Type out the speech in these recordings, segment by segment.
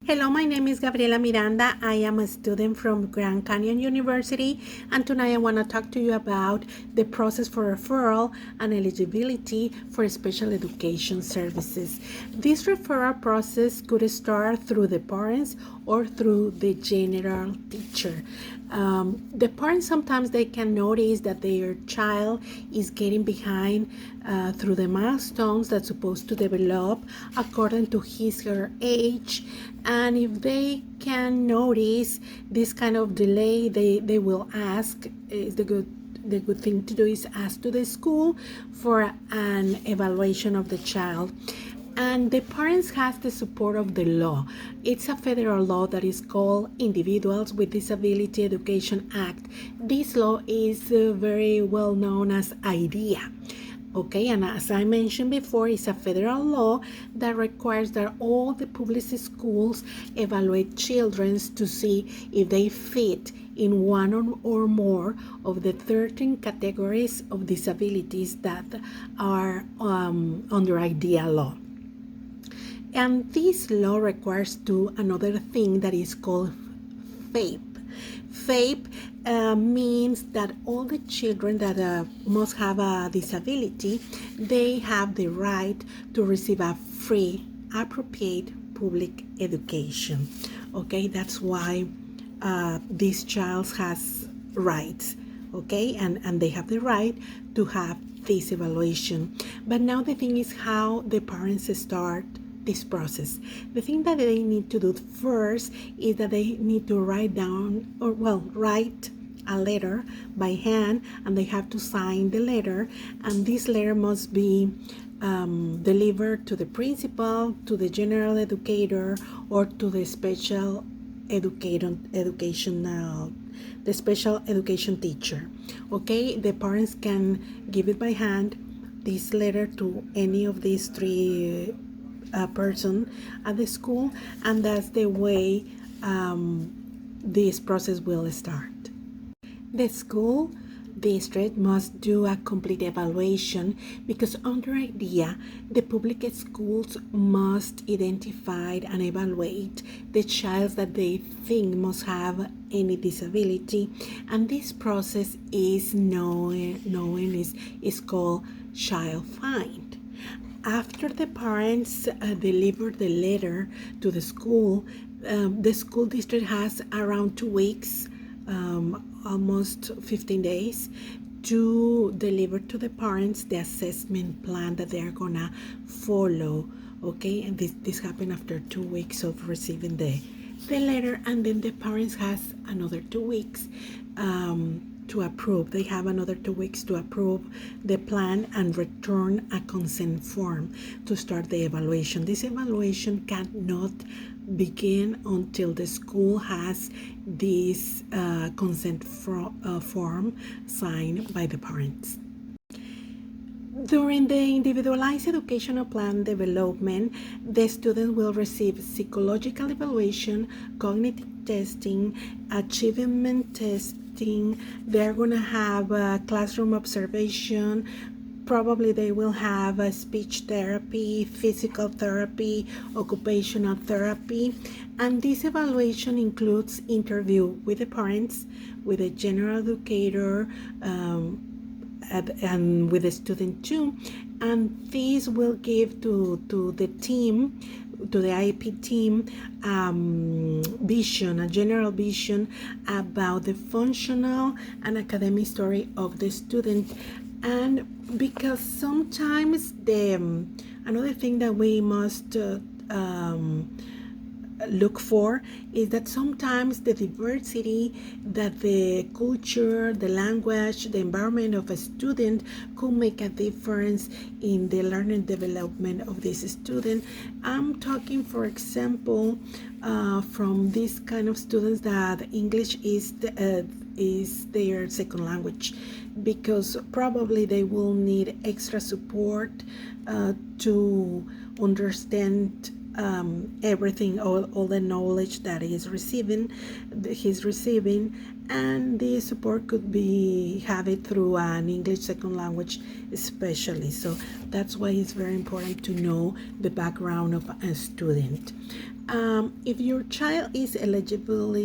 Hello, my name is Gabriela Miranda. I am a student from Grand Canyon University, and tonight I want to talk to you about the process for referral and eligibility for special education services. This referral process could start through the parents or through the general teacher. The parents sometimes they can notice that their child is getting behind through the milestones that's supposed to develop according to his or her age, and if they can notice this kind of delay, they will ask. Is the good thing to do is ask to the school for an evaluation of the child. And the parents has the support of the law. It's a federal law that is called Individuals with Disability Education Act. This law is very well known as IDEA. Okay, and as I mentioned before, it's a federal law that requires that all the public schools evaluate children to see if they fit in one or more of the 13 categories of disabilities that are under IDEA law. And this law requires another thing that is called FAPE. FAPE means that all the children that must have a disability, they have the right to receive a free, appropriate public education. Okay, that's why this child has rights. Okay, and they have the right to have this evaluation. But now the thing is how the parents start this process. The thing that they need to do first is that they need to write a letter by hand, and they have to sign the letter, and this letter must be delivered to the principal, to the general educator, or to the special education teacher. Okay, the parents can give it by hand, this letter, to any of these three person at the school, and that's the way this process will start. The school district must do a complete evaluation because under IDEA, the public schools must identify and evaluate the child that they think must have any disability, and this process is is called child find. After the parents deliver the letter to the school district has around 2 weeks, almost 15 days, to deliver to the parents the assessment plan that they're gonna follow. Okay, and this happened after 2 weeks of receiving the letter, and then the parents has another 2 weeks to approve. They have another 2 weeks to approve the plan and return a consent form to start the evaluation. This evaluation cannot begin until the school has this consent form signed by the parents. During the individualized educational plan development, the student will receive psychological evaluation, cognitive testing, achievement testing. They're going to have a classroom observation. Probably they will have a speech therapy, physical therapy, occupational therapy. And this evaluation includes interview with the parents, with a general educator, and with the student too, and this will give to the team, to the IEP team, a general vision about the functional and academic story of the student. And because sometimes another thing that we must look for is that sometimes the diversity, that the culture, the language, the environment of a student could make a difference in the learning development of this student. I'm talking, for example, from these kind of students that English is their second language, because probably they will need extra support to understand everything, all the knowledge that he's receiving, and the support could have it through an English second language specialist. So that's why it's very important to know the background of a student. If your child is eligible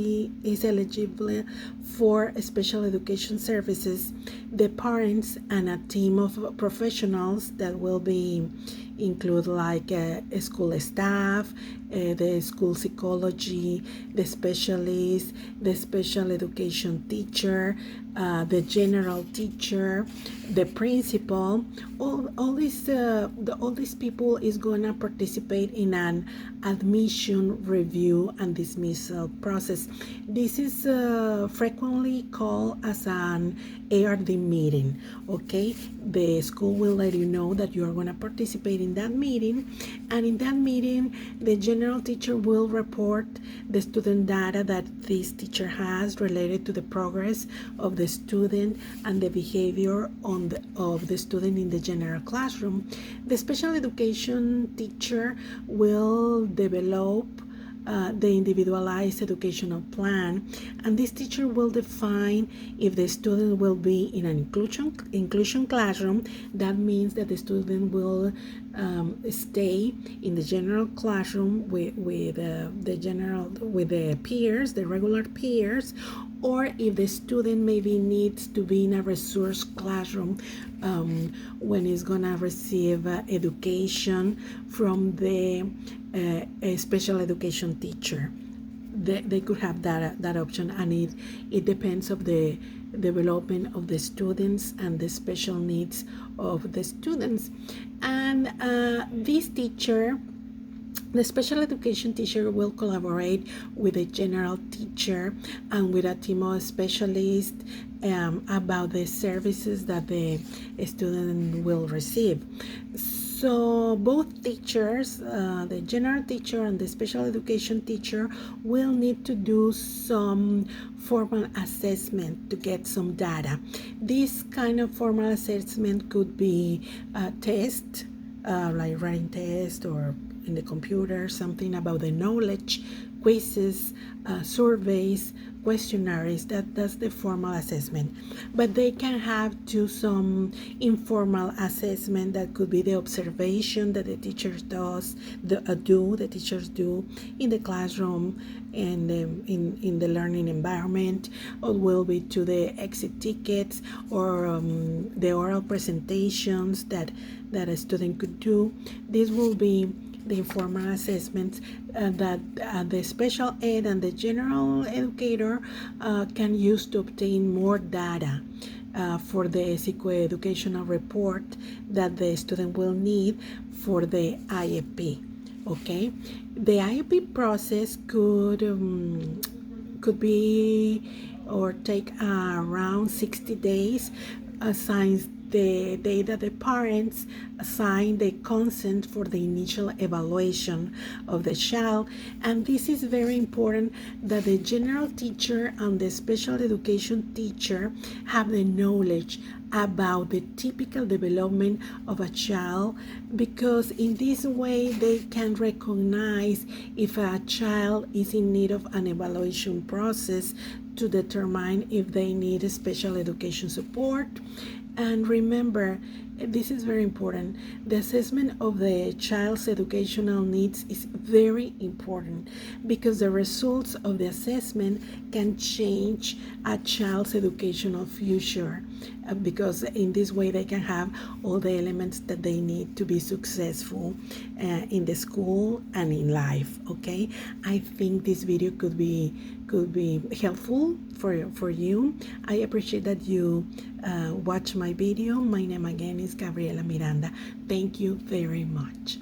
for special education services, the parents and a team of professionals that will be include like school staff, the school psychology, the specialist, the special education teacher, the general teacher, the principal. All these people is going to participate in an admission review and dismissal process. This is frequently called as an ARD meeting. Okay, the school will let you know that you are going to participate in that meeting, and in that meeting the general teacher will report the student data that this teacher has related to the progress of the student and the behavior of the student in the general classroom. The special education teacher will develop the individualized educational plan, and this teacher will define if the student will be in an inclusion classroom. That means that the student will stay in the general classroom with the peers, the regular peers, or if the student maybe needs to be in a resource classroom when he's gonna receive education from the special education teacher. They could have that option, and it depends of the development of the students and the special needs of the students. And this teacher, the special education teacher, will collaborate with a general teacher and with a team of specialists about the services that the student will receive. So both teachers, the general teacher and the special education teacher, will need to do some formal assessment to get some data. This kind of formal assessment could be a test, like writing test, or in the computer, something about the knowledge, quizzes, surveys, questionnaires. That's the formal assessment. But they can have to some informal assessment that could be the observation that the teachers the teachers do in the classroom and in the learning environment, or will be to the exit tickets, or the oral presentations that a student could do. This will be the informal assessments that the special ed and the general educator can use to obtain more data for the psychoeducational report that the student will need for the IEP. Okay, the IEP process could be or take around 60 days since the day that the parents assign the consent for the initial evaluation of the child. And this is very important, that the general teacher and the special education teacher have the knowledge about the typical development of a child, because in this way they can recognize if a child is in need of an evaluation process to determine if they need special education support. And remember, this is very important, the assessment of the child's educational needs is very important, because the results of the assessment can change a child's educational future, because in this way they can have all the elements that they need to be successful in the school and in life. Okay, I think this video could be helpful for you. I appreciate that you watch my video. My name again is Gabriela Miranda. Thank you very much.